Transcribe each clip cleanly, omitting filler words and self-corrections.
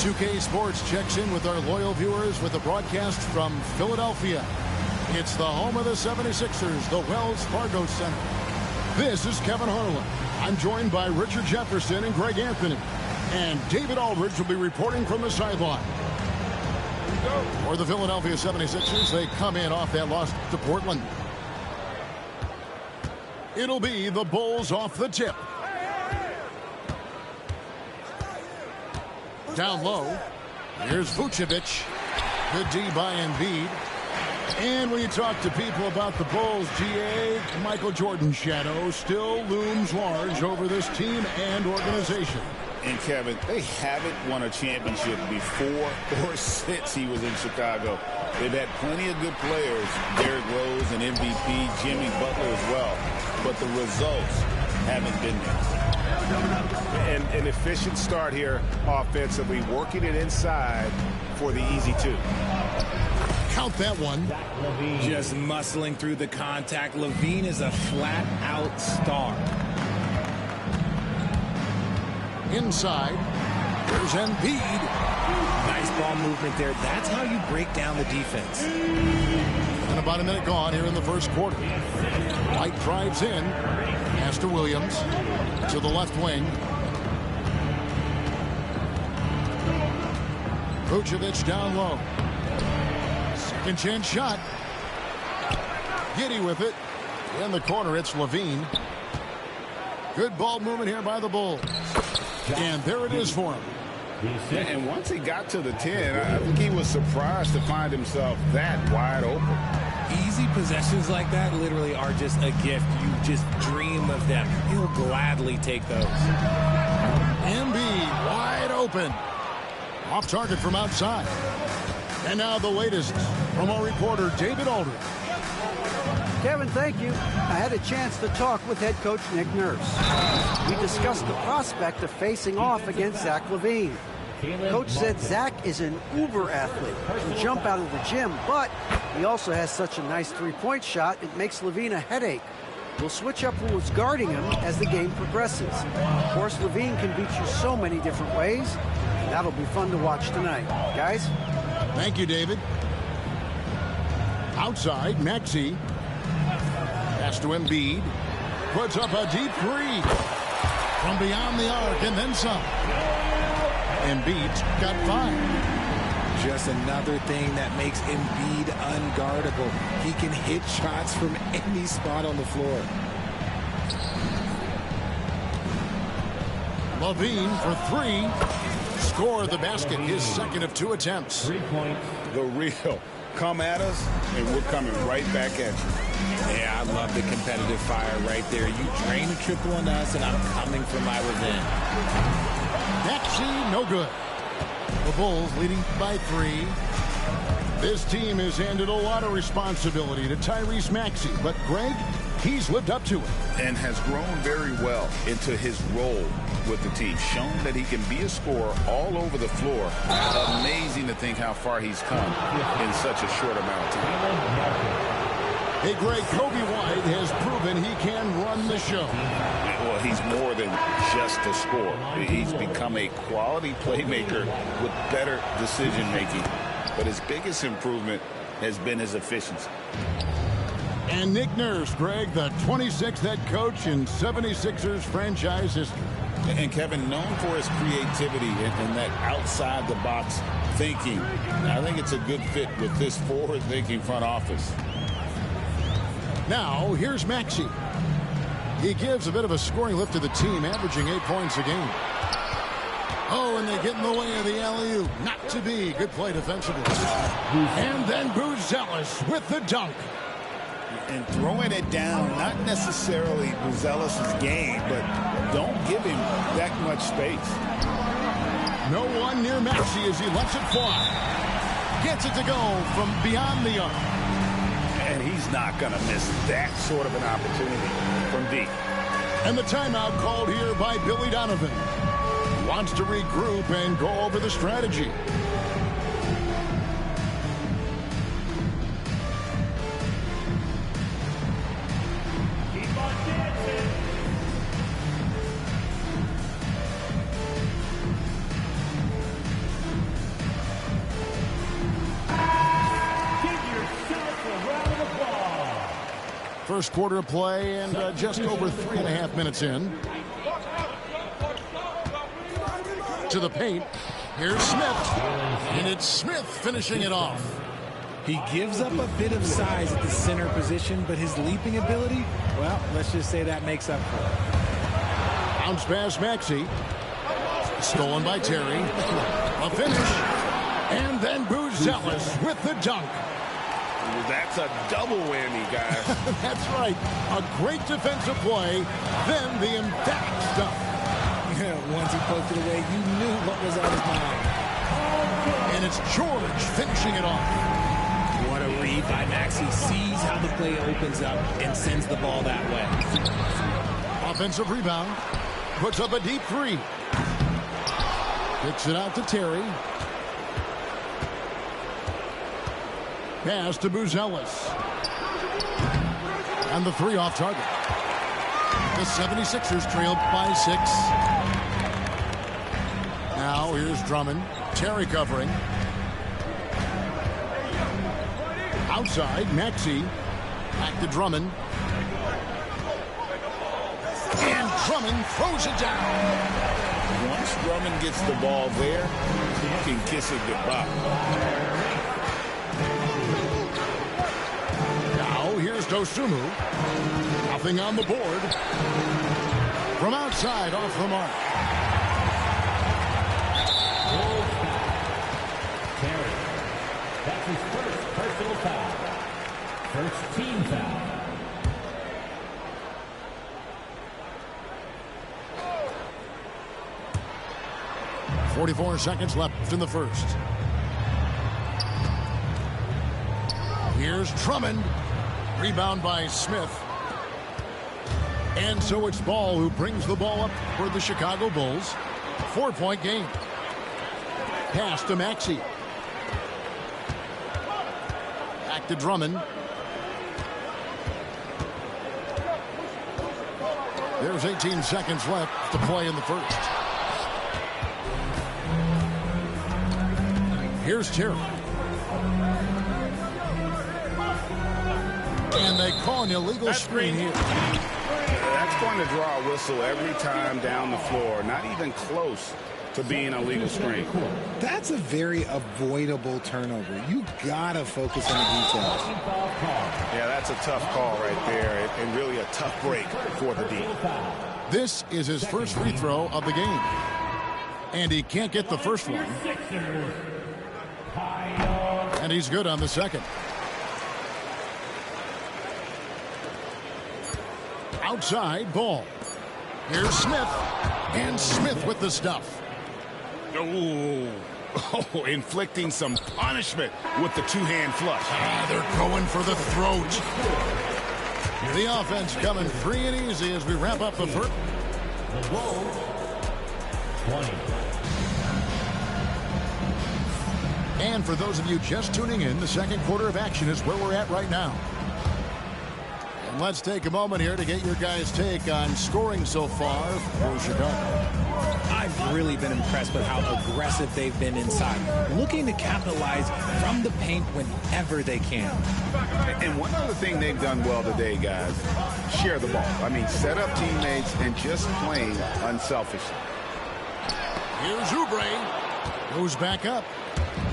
2K Sports checks in with our loyal viewers with a broadcast from Philadelphia. It's the home of the 76ers, the Wells Fargo Center. This is Kevin Harlan. I'm joined by Richard Jefferson and Greg Anthony. And David Aldridge will be reporting from the sideline. For the Philadelphia 76ers, they come in off that loss to Portland. It'll be the Bulls off the tip. Down low, here's Vucevic. Good D by Embiid. And when you talk to people about the Bulls, GA, Michael Jordan's shadow still looms large over this team and organization. And Kevin, they haven't won a championship before or since he was in Chicago. They've had plenty of good players, Derrick Rose and MVP, Jimmy Butler as well. But the results haven't been there. And an efficient start here offensively, working it inside for the easy two. Count that one. Just muscling through the contact. LaVine is a flat-out star. Inside, there's Embiid. Nice ball movement there. That's how you break down the defense. And about a minute gone here in the first quarter. White drives in. Pass to Williams. To the left wing. Vucevic down low. Second chance shot. Giddey with it. In the corner, it's LaVine. Good ball movement here by the Bulls. And there it is for him. And once he got to the 10, I think he was surprised to find himself that wide open. Easy possessions like that literally are just a gift. You just dream of them. He'll gladly take those. Embiid wide open. Off target from outside. And now the latest from our reporter, David Aldridge. Kevin, thank you. I had a chance to talk with head coach Nick Nurse. We discussed the prospect of facing off against Zach LaVine. Coach said Zach is an uber athlete, can jump out of the gym, but he also has such a nice three-point shot, it makes LaVine a headache. We'll switch up who's guarding him as the game progresses. Of course, LaVine can beat you so many different ways, and that'll be fun to watch tonight. Guys? Thank you, David. Outside, Maxey. Pass to Embiid. Puts up a deep three. From beyond the arc and then some. Embiid's got 5. Just another thing that makes Embiid unguardable. He can hit shots from any spot on the floor. LaVine for 3. Score the basket, his second of 2 attempts. 3 points. The real. Come at us, and we're coming right back at you. Yeah, I love the competitive fire right there. You drain a triple on us, and I'm coming for my revenge. Maxey, no good. The Bulls leading by 3. This team has handed a lot of responsibility to Tyrese Maxey, but Greg, he's lived up to it. And has grown very well into his role with the team. Shown that he can be a scorer all over the floor. Amazing to think how far he's come in such a short amount of time. Hey, Greg, Kobe White has proven he can run the show. Well, he's more than just a scorer. He's become a quality playmaker with better decision-making. But his biggest improvement has been his efficiency. And Nick Nurse, Greg, the 26th head coach in 76ers franchise history. And Kevin, known for his creativity and that outside-the-box thinking, I think it's a good fit with this forward-thinking front office. Now, here's Maxey. He gives a bit of a scoring lift to the team, averaging 8 points a game. Oh, and they get in the way of the alley-oop. Not to be. Good play defensively. And then Buzelis with the dunk. And throwing it down, not necessarily Buzelis' game, but don't give him that much space. No one near Maxey as he lets it fly. Gets it to go from beyond the arc. And he's not going to miss that sort of an opportunity from deep. And the timeout called here by Billy Donovan. Wants to regroup and go over the strategy. First quarter of play and just over 3.5 minutes in. To the paint. Here's Smith. And it's Smith finishing it off. He gives up a bit of size at the center position, but his leaping ability, well, let's just say that makes up for it. Bounce pass Maxey. Stolen by Terry. A finish. And then Buzelis with the dunk. That's a double whammy, guys. That's right. A great defensive play. Then the emphatic stuff. Once he poked it away, you knew what was on his mind. And it's George finishing it off. What a read by Maxey. Sees how the play opens up and sends the ball that way. Offensive rebound. Puts up a deep three. Kicks it out to Terry. Pass to Buzelis. And the three off target. The 76ers trailed by 6. Now here's Drummond. Terry covering. Outside, Maxey. Back to Drummond. And Drummond throws it down. Once Drummond gets the ball there, he can kiss it goodbye. Now here's Dosunmu. Nothing on the board. From outside, off the mark. Terry. That's his first personal foul. First team foul. .44 seconds left in the first. Here's Drummond. Rebound by Smith. And so it's Ball who brings the ball up for the Chicago Bulls. 4-point game. Pass to Maxey. Back to Drummond. There's 18 seconds left to play in the first. Here's Terry. And they call an illegal screen here. That's going to draw a whistle every time down the floor. Not even close to being a legal screen. That's a very avoidable turnover. You gotta focus on the details. Yeah, that's a tough call right there, and really a tough break for the D. This is his first free throw of the game. And he can't get the first one. And he's good on the second. Outside, Ball. Here's Smith. And Smith with the stuff. Oh, inflicting some punishment with the two-hand flush. They're going for the throat. The offense coming free and easy as we wrap up the first. The Bulls, 20. And for those of you just tuning in, the second quarter of action is where we're at right now. And let's take a moment here to get your guys' take on scoring so far for Chicago. I've really been impressed with how aggressive they've been inside, looking to capitalize from the paint whenever they can. And one other thing they've done well today, guys, share the ball. I mean, set up teammates and just playing unselfishly. Here's Oubre. Goes back up.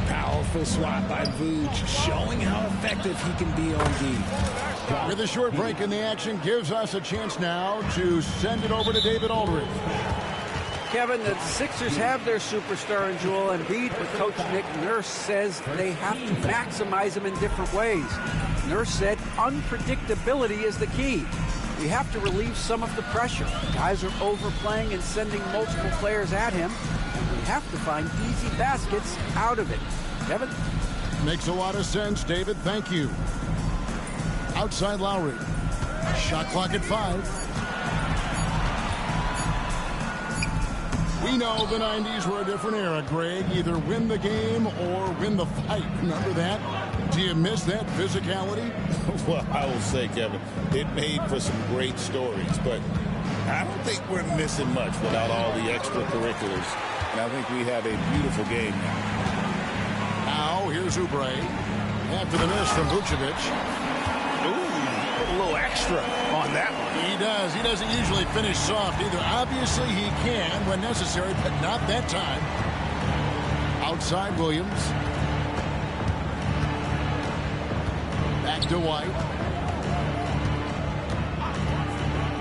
Powerful swat by Vooch, showing how effective he can be on D. With a short break in the action, gives us a chance now to send it over to David Aldridge. Kevin, the Sixers have their superstar in Joel Embiid, but Coach Nick Nurse says they have to maximize him in different ways. Nurse said unpredictability is the key. We have to relieve some of the pressure. Guys are overplaying and sending multiple players at him. And we have to find easy baskets out of it. Kevin? Makes a lot of sense, David. Thank you. Outside Lowry. Shot clock at 5. We know the 90s were a different era, Greg. Either win the game or win the fight. Remember that? Do you miss that physicality? Well, I will say, Kevin, it made for some great stories, but I don't think we're missing much without all the extracurriculars. And I think we have a beautiful game now. Now, here's Oubre. After the miss from Vucevic. Ooh, a little extra on that one. He does. He doesn't usually finish soft either. Obviously, he can when necessary, but not that time. Outside Williams. Back to White.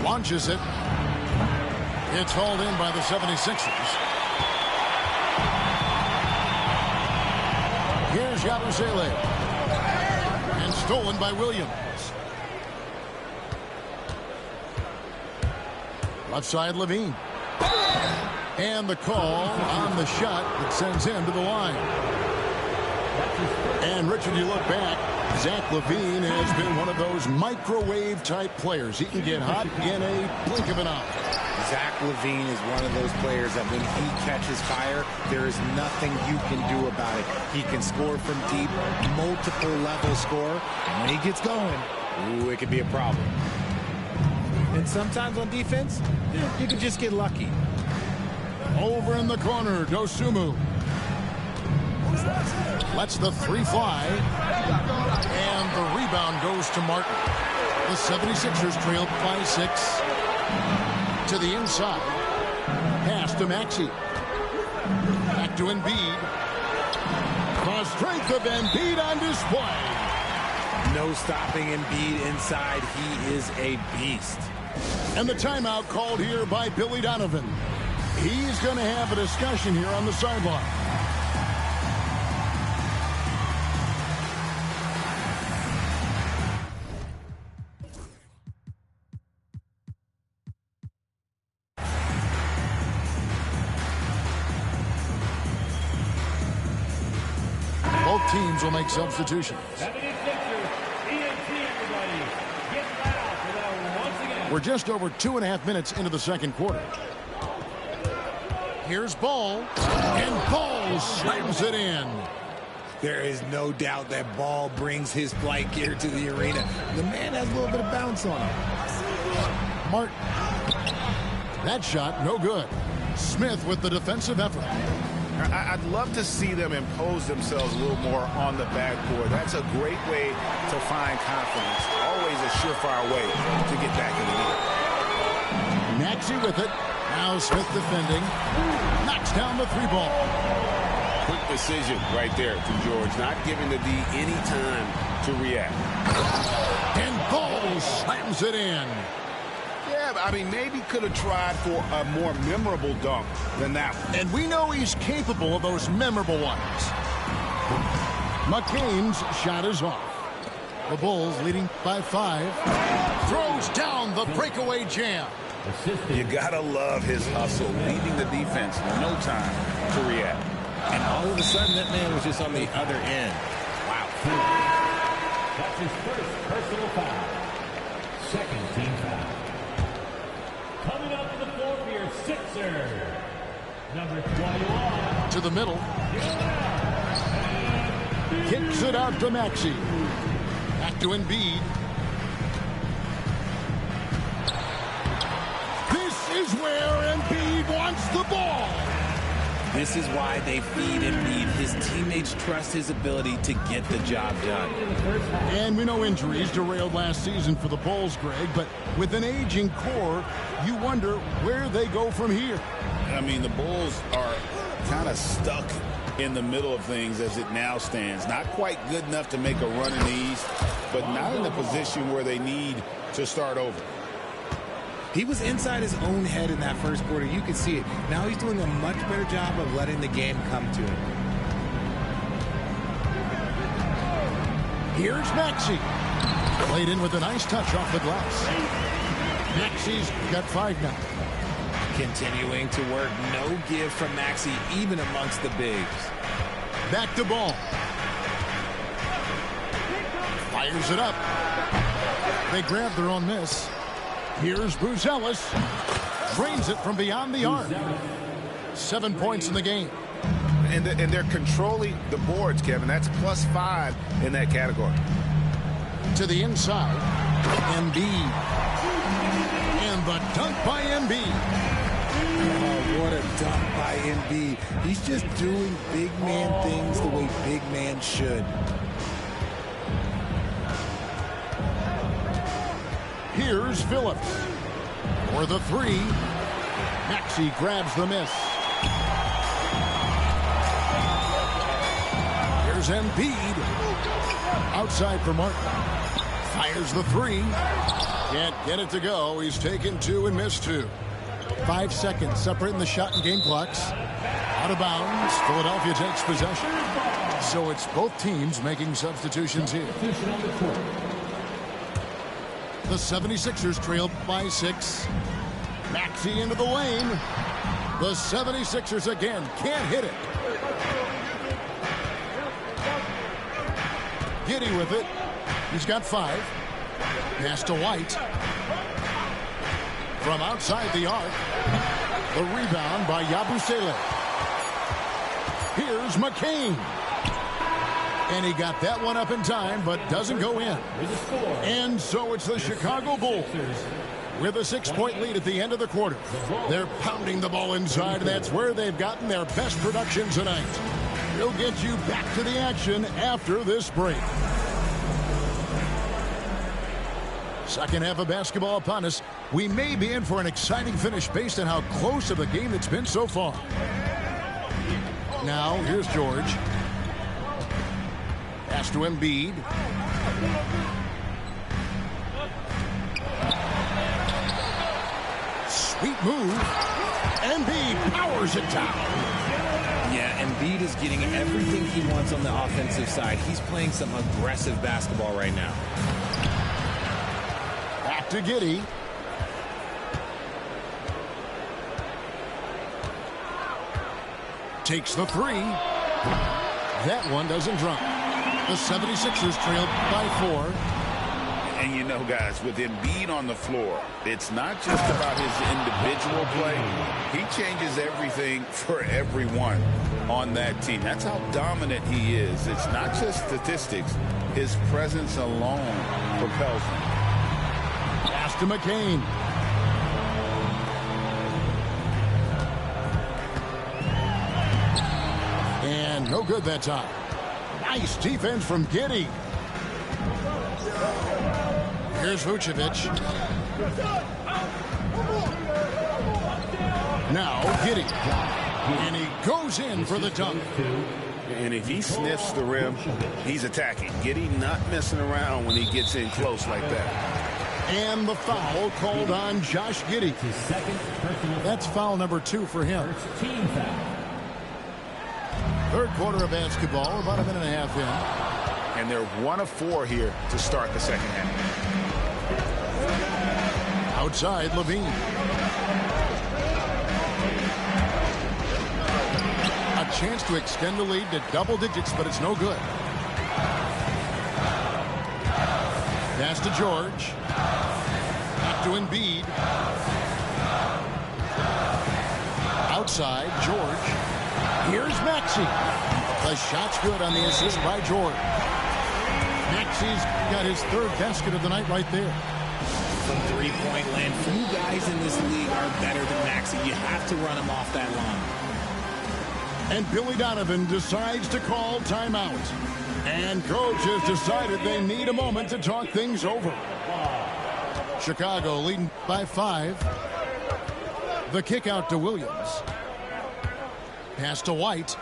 Launches it. It's hauled in by the 76ers. Here's Yabusele. And stolen by Williams. Left side, Levine. And the call on the shot that sends him to the line. And, Richard, you look back, Zach LaVine has been one of those microwave-type players. He can get hot in a blink of an eye. Zach LaVine is one of those players that when he catches fire, there is nothing you can do about it. He can score from deep, multiple-level score, and when he gets going, ooh, it can be a problem. And sometimes on defense, you can just get lucky. Over in the corner, Dosunmu. Lets the three fly. And the rebound goes to Martin. The 76ers trailed by 6. To the inside. Pass to Maxey. Back to Embiid. The strength of Embiid on display. No stopping Embiid inside. He is a beast. And the timeout called here by Billy Donovan. He's going to have a discussion here on the sideline. Both teams will make substitutions. We're just over 2.5 minutes into the second quarter. Here's Ball, and Ball slams it in. There is no doubt that Ball brings his flight gear to the arena. The man has a little bit of bounce on him. Martin. That shot, no good. Smith with the defensive effort. I'd love to see them impose themselves a little more on the backboard. That's a great way to find confidence. Always a surefire way to get back in the game. Maxey with it. Now Smith defending. Knocks down the three ball. Quick decision right there to George. Not giving the D any time to react. And Ball slams it in. Yeah, I mean, maybe could have tried for a more memorable dunk than that one. And we know he's capable of those memorable ones. McCain's shot is off. The Bulls leading by 5. Throws down the breakaway jam. You gotta love his hustle, leaving the defense no time to react. And all of a sudden, that man was just on the other end. Wow. That's his first personal foul. Second team foul. Coming up to the floor for your Sixers. Number 21. To the middle. Kicks it out to Maxey. Back to Embiid. This is where Embiid wants the ball. This is why they feed Embiid. His teammates trust his ability to get the job done. And we know injuries derailed last season for the Bulls, Greg, but with an aging core, you wonder where they go from here. I mean, the Bulls are kind of stuck in the middle of things as it now stands. Not quite good enough to make a run in the East, but not in a position where they need to start over. He was inside his own head in that first quarter. You could see it. Now he's doing a much better job of letting the game come to him. Here's Maxey. Played in with a nice touch off the glass. Maxey's got 5 now. Continuing to work. No give from Maxey, even amongst the bigs. Back to Ball. Fires it up. They grab their own miss. Here's Bruce Ellis. Drains it from beyond the arc. 7 points in the game. And they're controlling the boards, Kevin. That's +5 in that category. To the inside. Embiid. And the dunk by Embiid. Oh, what a dunk by Embiid. He's just doing big man things the way big man should. Here's Phillips for the three. Maxey grabs the miss. Here's Embiid. Outside for Martin. Fires the three. Can't get it to go. He's taken two and missed two. 5 seconds separating the shot and game clocks. Out of bounds. Philadelphia takes possession. So it's both teams making substitutions here. The 76ers trailed by 6. Maxey into the lane. The 76ers again can't hit it. Giddey with it. He's got 5. Pass to White. From outside the arc. The rebound by Yabusele. Here's McCain. And he got that one up in time, but doesn't go in. And so it's the Chicago Bulls with a 6-point lead at the end of the quarter. They're pounding the ball inside, and that's where they've gotten their best production tonight. We'll get you back to the action after this break. Second half of basketball upon us. We may be in for an exciting finish based on how close of a game it's been so far. Now, here's George. Pass to Embiid. Sweet move. Embiid powers it down. Yeah, Embiid is getting everything he wants on the offensive side. He's playing some aggressive basketball right now. Back to Giddey. Takes the three. That one doesn't drop. The 76ers trailed by 4. And you know, guys, with Embiid on the floor, it's not just about his individual play. He changes everything for everyone on that team. That's how dominant he is. It's not just statistics. His presence alone propels him. Pass to McCain. And no good that time. Nice defense from Giddey. Here's Vucevic. Now Giddey. And he goes in for the dunk. And if he sniffs the rim, he's attacking. Giddey not messing around when he gets in close like that. And the foul called on Josh Giddey. That's foul number 2 for him. Third quarter of basketball, about a minute and a half in. And they're 1 of 4 here to start the second half. Outside, LaVine. A chance to extend the lead to double digits, but it's no good. Pass to George. Back to Embiid. Outside, George. Here's Maxey. The shot's good on the assist by George. Maxey's got his 3rd basket of the night right there. From three-point land, few guys in this league are better than Maxey. You have to run him off that line. And Billy Donovan decides to call timeout. And coach has decided they need a moment to talk things over. Chicago leading by 5. The kick out to Williams. Pass to White.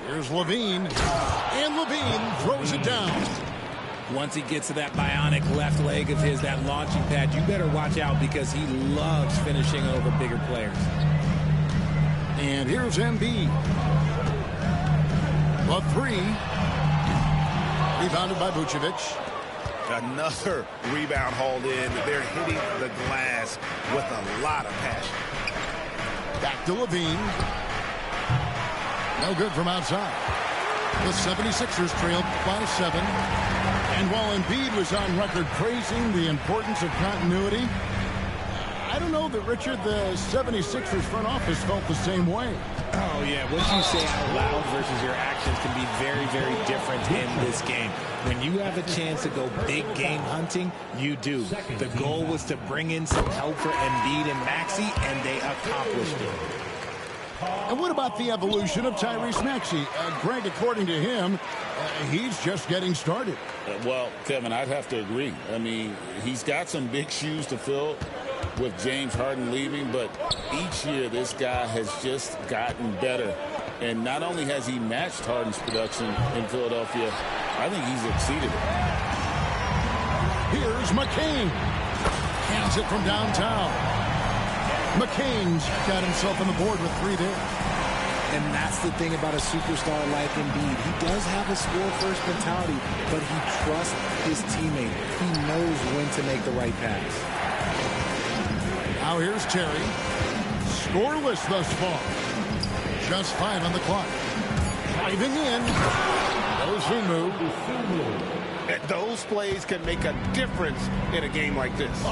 Here's LaVine. And LaVine throws it down. Once he gets to that bionic left leg of his, that launching pad, you better watch out because he loves finishing over bigger players. And here's Embiid. The 3. Rebounded by Vucevic. Another rebound hauled in. They're hitting the glass with a lot of passion. Back to LaVine. No good from outside. The 76ers trailed by 7. And while Embiid was on record praising the importance of continuity, I don't know that, Richard, the 76ers front office felt the same way. Oh, yeah. What you say out loud versus your actions can be very, very different in this game. When you have a chance to go big game hunting, you do. The goal was to bring in some help for Embiid and Maxey, and they accomplished it. And what about the evolution of Tyrese Maxey? Greg, according to him, he's just getting started. Well, Kevin, I'd have to agree. I mean, he's got some big shoes to fill with James Harden leaving, but each year this guy has just gotten better. And not only has he matched Harden's production in Philadelphia, I think he's exceeded it. Here's McCain. Hands it from downtown. McCain's got himself on the board with 3 there. And that's the thing about a superstar like Embiid. He does have a score-first mentality, but he trusts his teammate. He knows when to make the right pass. Now here's Terry. Scoreless thus far. Just 5 on the clock. Driving in. Dosunmu. Those plays can make a difference in a game like this.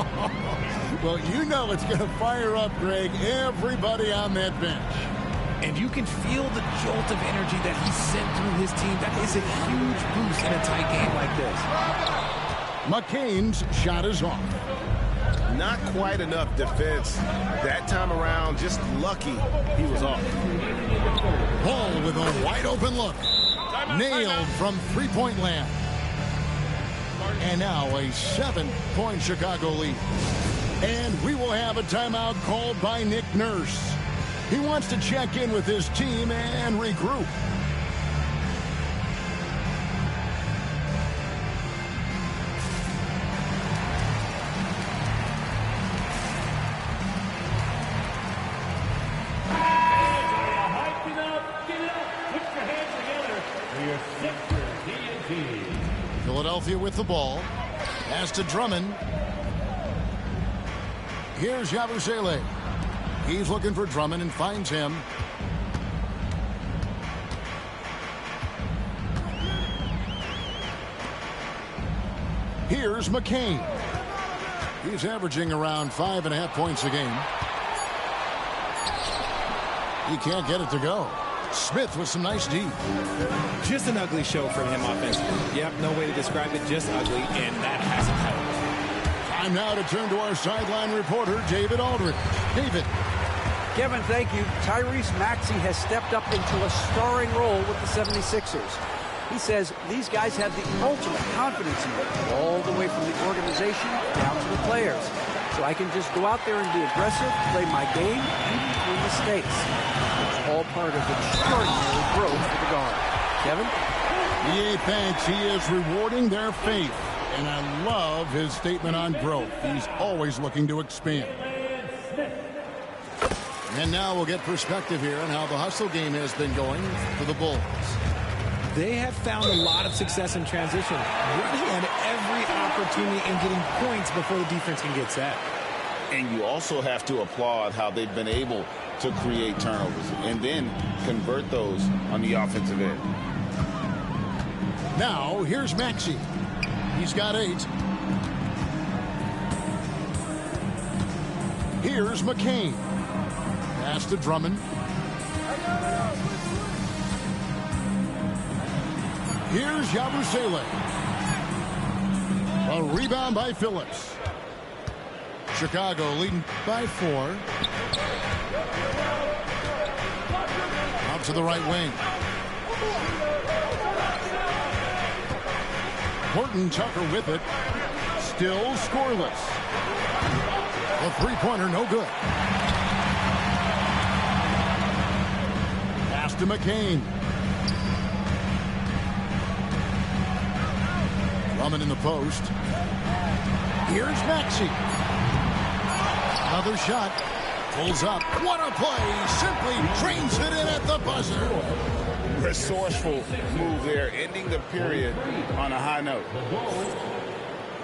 Well, you know it's going to fire up, Greg, everybody on that bench. And you can feel the jolt of energy that he sent through his team. That is a huge boost in a tight game like this. McCain's shot is off. Not quite enough defense that time around. Just lucky he was off. Ball with a wide open look. Nailed from three-point land. And now a 7-point Chicago lead. And we will have a timeout called by Nick Nurse. He wants to check in with his team and regroup. Philadelphia with the ball. Pass to Drummond. Here's Yabusele. He's looking for Drummond and finds him. Here's McCain. He's averaging around 5.5 points a game. He can't get it to go. Smith with some nice D. Just an ugly show from him offensively. Yep, no way to describe it, just ugly, and that hasn't helped. Time now to turn to our sideline reporter, David Aldridge. David. Kevin, thank you. Tyrese Maxey has stepped up into a starring role with the 76ers. He says these guys have the ultimate confidence in him, all the way from the organization down to the players. So I can just go out there and be aggressive, play my game, even through mistakes. It's all part of extraordinary growth for the guard. Kevin? EA thanks. He is rewarding their faith. And I love his statement on growth. He's always looking to expand. And now we'll get perspective here on how the hustle game has been going for the Bulls. They have found a lot of success in transition, running at every opportunity and getting points before the defense can get set. And you also have to applaud how they've been able to create turnovers and then convert those on the offensive end. Now, here's Maxey. He's got 8. Here's McCain. Pass to Drummond. Here's Yabusele. A rebound by Phillips. Chicago leading by 4. Out to the right wing. Horton Tucker with it. Still scoreless. The three-pointer no good. Pass to McCain. Drummond in the post. Here's Maxey. Another shot. Pulls up. What a play. Simply trains it in at the buzzer. Resourceful move there, ending the period on a high note.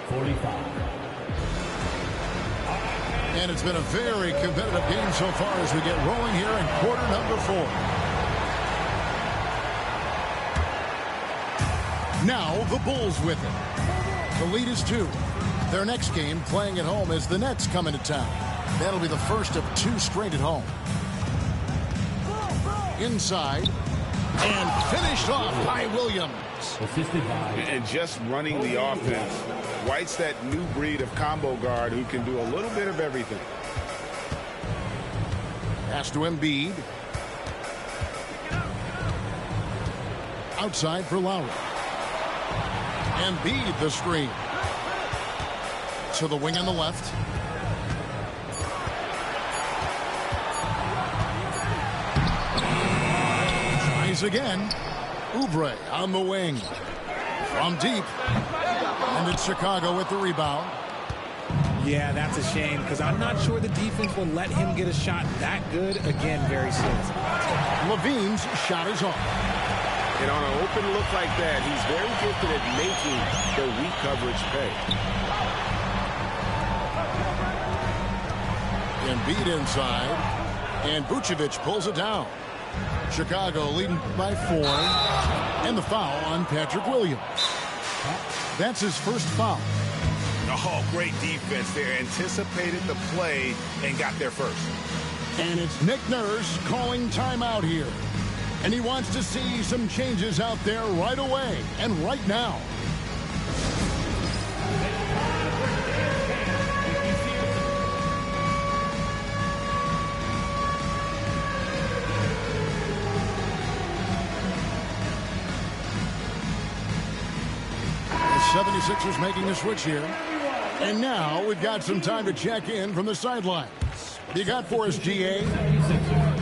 45. And it's been a very competitive game so far as we get rolling here in quarter number 4. Now the Bulls with it. The lead is 2. Their next game, playing at home, as the Nets come into town. That'll be the first of 2 straight at home. Inside. And finished off by Williams. And just running the offense. White's that new breed of combo guard who can do a little bit of everything. Pass to Embiid. Outside for Lowry. Embiid the screen. To the wing on the left. Tries again. Oubre on the wing. From deep. And it's Chicago with the rebound. Yeah, that's a shame because I'm not sure the defense will let him get a shot that good again very soon. Levine's shot is off. And on an open look like that, he's very gifted at making the weak coverage pay. Embiid inside. And Vucevic pulls it down. Chicago leading by 4. And the foul on Patrick Williams. That's his first foul. Oh, great defense there. Anticipated the play and got there first. And it's Nick Nurse calling timeout here. And he wants to see some changes out there right away and right now. The 76ers making a switch here. And now we've got some time to check in from the sidelines. What do you got for us, GA?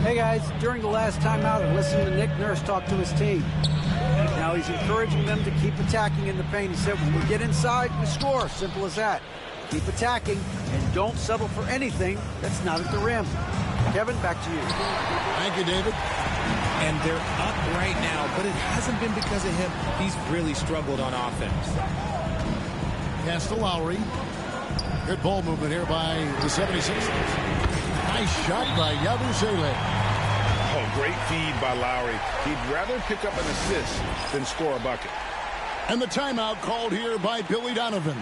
Hey, guys. During the last timeout, I listened to Nick Nurse talk to his team. Now he's encouraging them to keep attacking in the paint. He said, when we get inside, we score. Simple as that. Keep attacking and don't settle for anything that's not at the rim. Kevin, back to you. Thank you, David. And they're up right now, but it hasn't been because of him. He's really struggled on offense. Pass to Lowry. Good ball movement here by the 76ers. Nice shot by Yabusele. Oh, great feed by Lowry. He'd rather pick up an assist than score a bucket. And the timeout called here by Billy Donovan.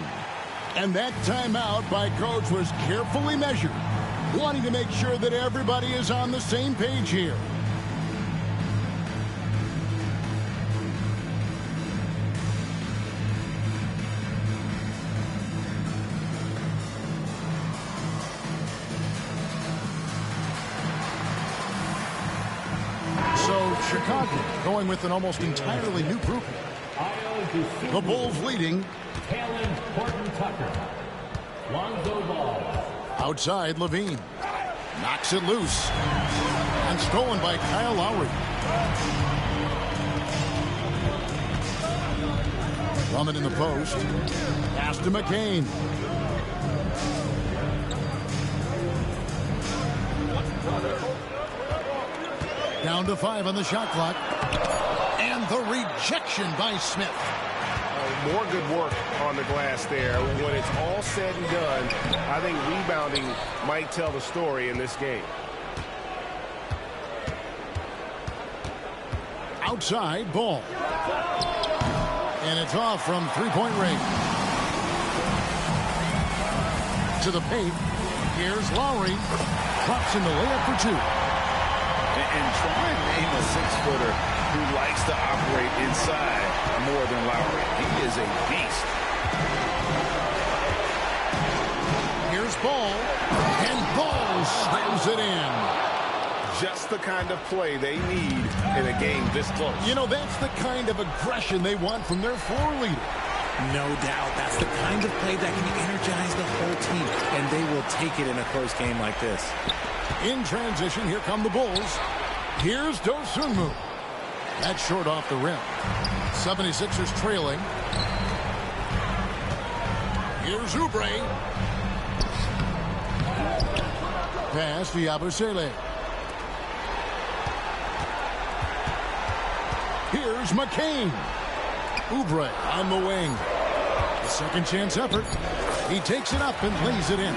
And that timeout by Coach was carefully measured, wanting to make sure that everybody is on the same page here. Chicago going with an almost entirely new group. The Bulls leading. Taylor Horton-Tucker. Lonzo Ball. Outside, Levine. Knocks it loose. And stolen by Kyle Lowry. Drummond in the post. Pass to McCain. Down to 5 on the shot clock. And the rejection by Smith. More good work on the glass there. When it's all said and done, I think rebounding might tell the story in this game. Outside, Ball. And it's off from three-point range. To the paint. Here's Lowry. Drops in the layup for 2. And try and name a 6-footer who likes to operate inside more than Lowry. He is a beast. Here's Ball. And Ball slams it in. Just the kind of play they need in a game this close. You know, that's the kind of aggression they want from their floor leader. No doubt. That's the kind of play that can energize the whole team, and they will take it in a close game like this. In transition, here come the Bulls. Here's Dosunmu. That's short off the rim. 76ers trailing. Here's Oubre. Pass to Yabusele. Here's McCain. Oubre on the wing. A second chance effort. He takes it up and lays it in.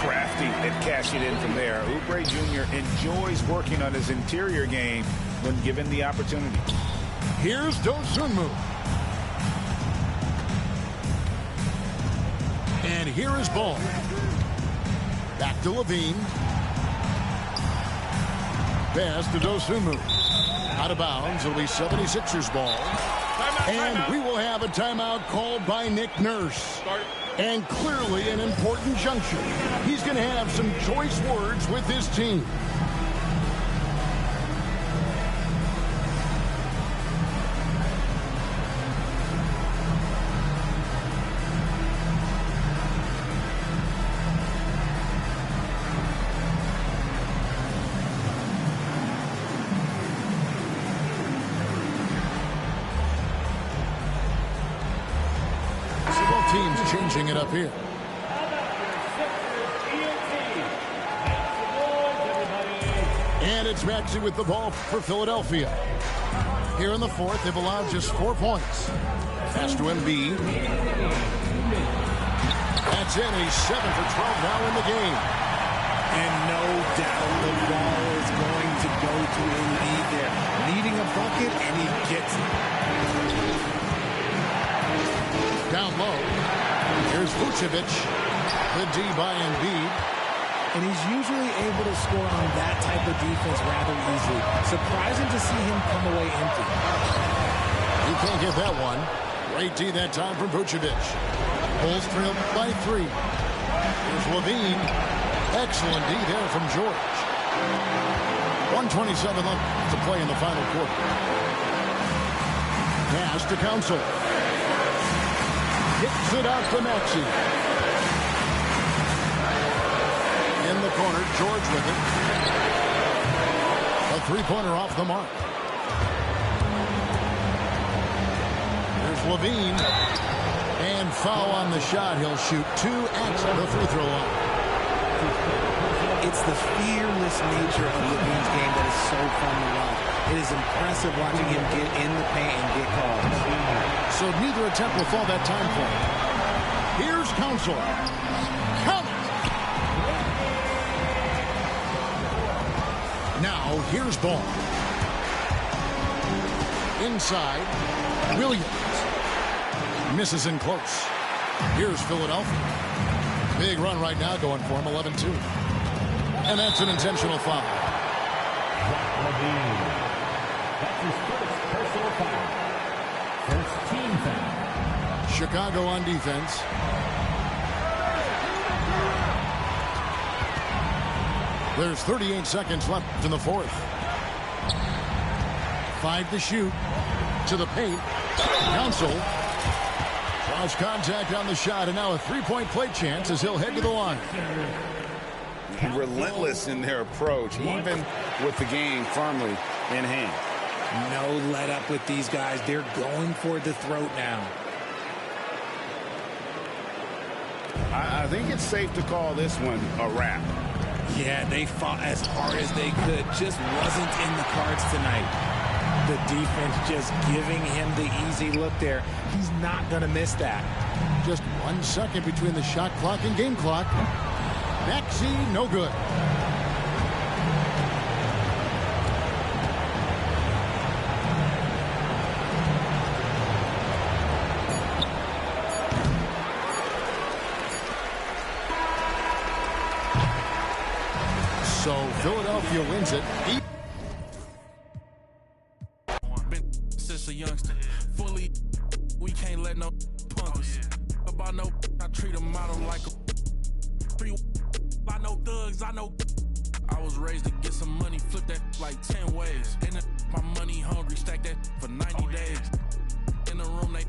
Crafty at cashing in from there. Oubre Jr. enjoys working on his interior game when given the opportunity. Here's Dosunmu. And here is Ball. Back to Levine. Pass to Dosunmu. Out of bounds. It'll be 76ers ball. And we will have a timeout called by Nick Nurse. And clearly an important juncture. He's going to have some choice words with his team. teams changing it up here. And it's Maxey with the ball for Philadelphia. Here in the fourth, they've allowed just 4 points. Pass to Embiid. That's in. He's 7 for 12 now in the game. And no doubt the ball is going to go to Embiid there. Needing a bucket, and he gets it. Down low. Here's Vucevic. The D by Embiid. And he's usually able to score on that type of defense rather easily. Surprising to see him come away empty. You can't get that one. Great D that time from Vucevic. Bulls trail by 3. Here's Levine. Excellent D there from George. 1:27 left to play in the final quarter. Pass to Council. Hits it out to Maxey. In the corner, George with it. A three-pointer off the mark. There's Levine. And foul on the shot. He'll shoot 2 at the free throw line. It's the fearless nature of Levine's game that is so fun to watch. It is impressive watching him get in the paint and get calls. So neither attempt will fall that time for him. Here's Council. Count it! Now, here's Ball. Inside, Williams. Misses in close. Here's Philadelphia. Big run right now going for him, 11-2. And that's an intentional foul. That's his first personal foul. First team foul. Chicago on defense. There's 38 seconds left in the fourth. 5 to shoot. To the paint. Council draws contact on the shot, and now a three-point play chance as he'll head to the line. Relentless in their approach, even with the game firmly in hand. No let up with these guys. They're going for the throat now. I think it's safe to call this one a wrap. Yeah, they fought as hard as they could. Just wasn't in the cards tonight. The defense just giving him the easy look there. He's not going to miss that. Just 1 second between the shot clock and game clock. Maxey, no good. So Philadelphia wins it. Since a youngster, fully, we can't let no punk us. About no, I treat them out like a free. I know thugs, I know. I was raised to get some money, flip that like 10 ways. And my money hungry, stack that for 90 days. In the room, they